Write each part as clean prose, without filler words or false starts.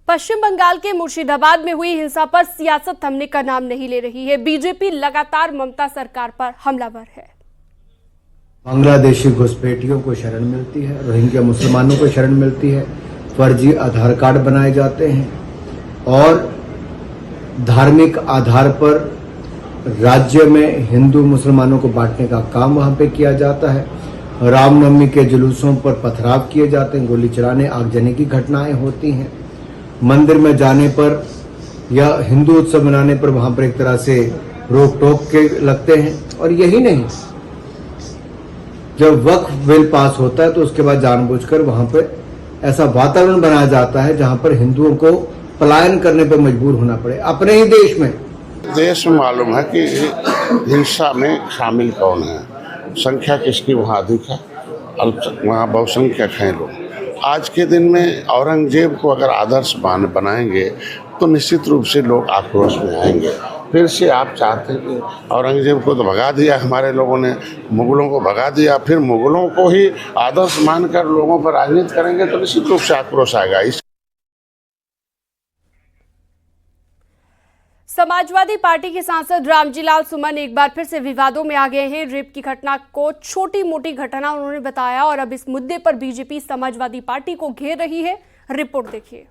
पश्चिम बंगाल के मुर्शिदाबाद में हुई हिंसा पर सियासत थमने का नाम नहीं ले रही है। बीजेपी लगातार ममता सरकार पर हमलावर है। बांग्लादेशी घुसपैठियों को शरण मिलती है, रोहिंग्या मुसलमानों को शरण मिलती है, फर्जी आधार कार्ड बनाए जाते हैं और धार्मिक आधार पर राज्य में हिंदू मुसलमानों को बांटने का काम वहां पे किया जाता है। रामनवमी के जुलूसों पर पथराव किए जाते हैं, गोली चलाने, आगजनी की घटनाएं होती हैं। मंदिर में जाने पर या हिंदू उत्सव मनाने पर वहां पर एक तरह से रोक टोक के लगते हैं। और यही नहीं, जब वक्फ बिल पास होता है तो उसके बाद जानबूझकर वहां पर ऐसा वातावरण बनाया जाता है जहां पर हिंदुओं को पलायन करने पर मजबूर होना पड़े अपने ही देश में। देश में मालूम है कि हिंसा में शामिल कौन है, संख्या किसकी वहाँ अधिक है, वहाँ बहुसंख्यक हैं लोग। आज के दिन में औरंगजेब को अगर आदर्श बनाएंगे तो निश्चित रूप से लोग आक्रोश में आएंगे। फिर से आप चाहते हैं कि औरंगजेब को तो भगा दिया हमारे लोगों ने, मुगलों को भगा दिया, फिर मुगलों को ही आदर्श मानकर लोगों पर राजनीति करेंगे तो निश्चित रूप से आक्रोश आएगा। समाजवादी पार्टी के सांसद रामजीलाल सुमन एक बार फिर से विवादों में आ गए हैं। रेप की घटना को छोटी मोटी घटना उन्होंने बताया और अब इस मुद्दे पर बीजेपी समाजवादी पार्टी को घेर रही है। रिपोर्ट देखिए।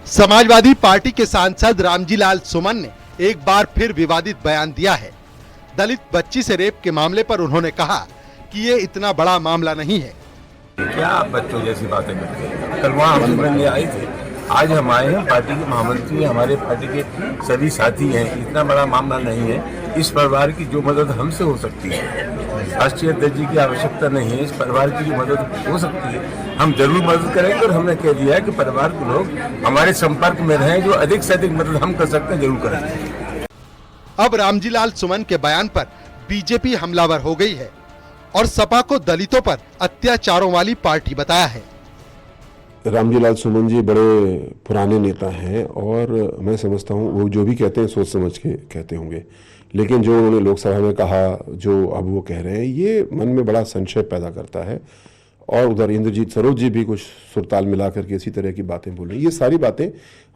समाजवादी पार्टी के सांसद रामजीलाल सुमन ने एक बार फिर विवादित बयान दिया है। दलित बच्ची से रेप के मामले पर उन्होंने कहा कि ये इतना बड़ा मामला नहीं है। क्या आप बच्चों जैसी बातें करते हैं? कल वहाँ हम मिलने आए थे, आज हम आए हैं। पार्टी के महामंत्री, हमारे पार्टी के सभी साथी हैं। इतना बड़ा मामला नहीं है। इस परिवार की जो मदद हमसे हो सकती है, राष्ट्रीय अध्यक्ष जी की आवश्यकता नहीं है। इस परिवार की जो मदद हो सकती है हम जरूर मदद करेंगे और हमने कह दिया है कि परिवार के लोग हमारे संपर्क में रहें, जो अधिक से अधिक मदद हम कर सकते हैं जरूर करेंगे। अब रामजीलाल सुमन के बयान पर बीजेपी हमलावर हो गई है और सपा को दलितों पर अत्याचारों वाली पार्टी बताया है। रामजीलाल सुमन जी बड़े पुराने नेता हैं और मैं समझता हूँ वो जो भी कहते हैं सोच समझ के कहते होंगे, लेकिन जो उन्होंने लोकसभा में कहा, जो अब वो कह रहे हैं, ये मन में बड़ा संशय पैदा करता है। और उधर इंद्रजीत सरोज जी भी कुछ सुरताल मिला करके इसी तरह की बातें बोल रही हैं। ये सारी बातें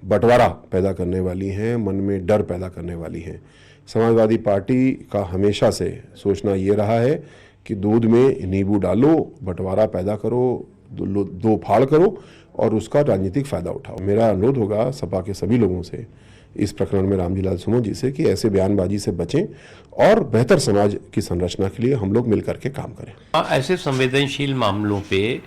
बंटवारा पैदा करने वाली हैं, मन में डर पैदा करने वाली हैं। समाजवादी पार्टी का हमेशा से सोचना ये रहा है कि दूध में नींबू डालो, बंटवारा पैदा करो, दो फाड़ करो और उसका राजनीतिक फायदा उठाओ। मेरा अनुरोध होगा सपा के सभी लोगों से इस प्रकरण में रामजीलाल सुमन जी से कि ऐसे बयानबाजी से बचें और बेहतर समाज की संरचना के लिए हम लोग मिलकर के काम करें। ऐसे संवेदनशील मामलों पे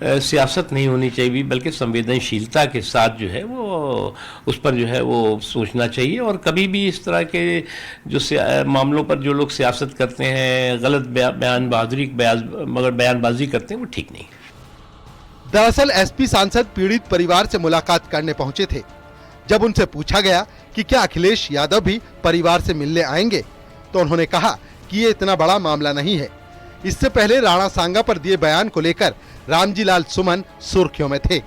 सियासत नहीं होनी चाहिए, बल्कि संवेदनशीलता के साथ जो है वो उस पर जो है वो सोचना चाहिए। और कभी भी इस तरह के जो मामलों पर जो लोग सियासत करते हैं, गलत बयानबाजी करते हैं, वो ठीक नहीं। दरअसल एसपी सांसद पीड़ित परिवार से मुलाकात करने पहुंचे थे। जब उनसे पूछा गया कि क्या अखिलेश यादव भी परिवार से मिलने आएंगे, तो उन्होंने कहा कि ये इतना बड़ा मामला नहीं है। इससे पहले राणा सांगा पर दिए बयान को लेकर रामजीलाल सुमन सुर्खियों में थे।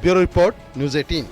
Bureau report, news 18।